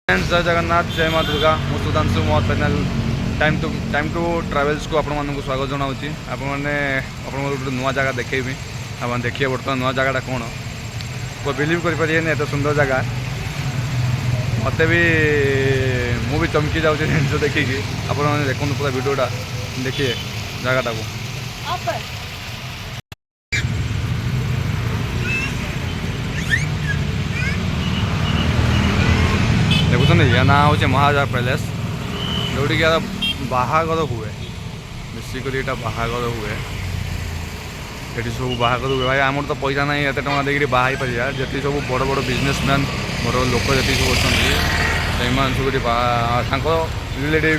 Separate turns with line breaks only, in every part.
Friends जय जगन्नाथ जय माँ दुर्गा मु सुधांशु मो चैनल टाइम टू ट्रावेल्स को आपण मानक स्वागत जनाऊँगी आप नुआ जगह देखेबी आप देखिए बर्तमान नुआ जगह कौन को बिलीव करें एत सुंदर जगह मत भी मु भी चमकी जाऊँ जिन देखिकी आप देखो पूरा वीडियोटा देखिए जगटा को देखुन या ना हूँ महाराजा पैलेस जोटी बाहागर हुए बेसिक बाहागर हुए ये सब बाहागर हुए भाई आम तो पैसा ना एत टाँग देखिए बाहर पार जी सब बड़ बड़ बिजनेसमैन बड़ लोक जी सब अच्छा सब रिलेटिव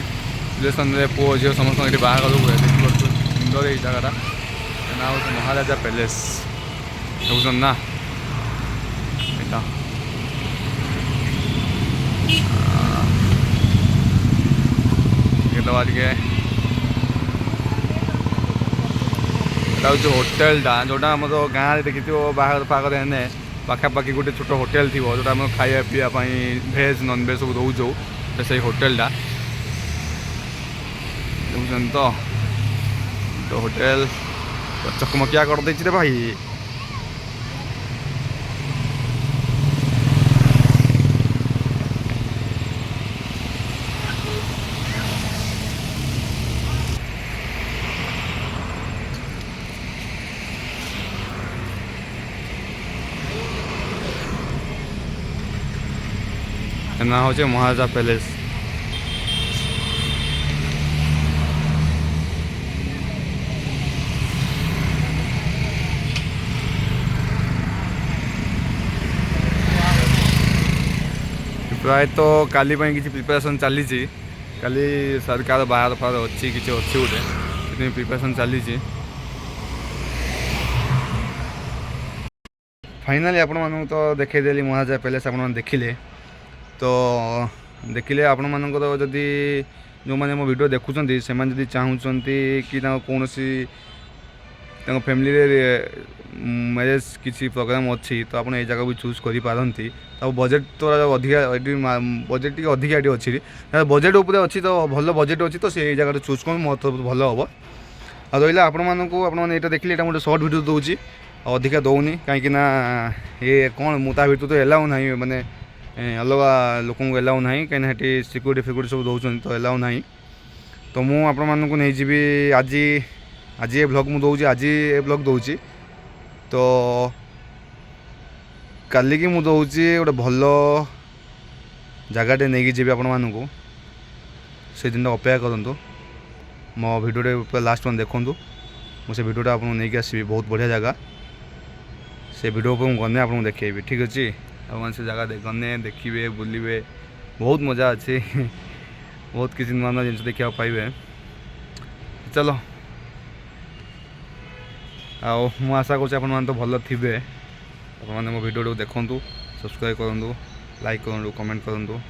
रिलेसन पुओ झील समस्त ये बाहागर हुए देखिए सुंदर ये जगह ना हूँ महाराजा पैलेस देखुन ना यहाँ हूँ होटेलटा जोटा आम गाँव देखी बाहर पाखर एने पाखापाखि गोटे छोट होटेल थी जोटा आम खाया पीवाई भेज नन भेज सब दौचु तो से होटेलटा देखुन तो होटेल चकमकिया कर दे भाई ना हूँ महाराजा पैलेस प्राय तो काली किसी प्रिपरेशन चली काली सरकार बाहर फार अच्छी किसी अच्छी गोटे प्रिपरेशन चली फाइनाली आपण मानू तो देखदेली महाराजा पैलेस आपण देखिले तो देखिले आपण मानकर जदि जो मैंने मो वीडियो देखुं से जदि चाहूँगी कि कौन सी फैमिली मैरेज किसी प्रोग्राम अच्छी तो आप जगह भी चूज कर पारती तो बजेट तो अधिका बजेट टी अधिका अच्छी बजेट उपर अच्छी तो भल बजेट अच्छी तो से जगह चूज कर मो तो भल हम आ रहा आपण मैंने देखिए ये गोटे सर्ट वीडियो दूसरी अधिका दौनी कहीं ये कौन मुता भितर तो एलाउ ना माने अलग लोक एलाउ ना कहीं सिक्यूरीटी फिक्यूरीटी सब दौरान तो एलाउ ना तो मुझे नहीं जी आज आज ये ब्लॉग मुझे दूसरी आज ये ब्लॉग दूसरी तो काली की मुझे दूसरी गोटे भल जगहटे नहीं जी आपण मानू से दिन अपेक्षा करूँ मो भिडियोटे पूरा लास्ट वन देखूँ मुझे भिडियोटा आपको नहीं आसबि बहुत बढ़िया जगह से भिडियो पर मुझे गने आपको देखेबी ठीक अच्छे आप से जगह गने देखिए बुलिए बहुत मजा अच्छी बहुत किसी नुआ नुआ जिन देखा पाइबे चलो मु आशा कर तो भल थे आप मो भिडियो देखूँ सब्सक्राइब करूँ लाइक करूँ कमेंट करूँ।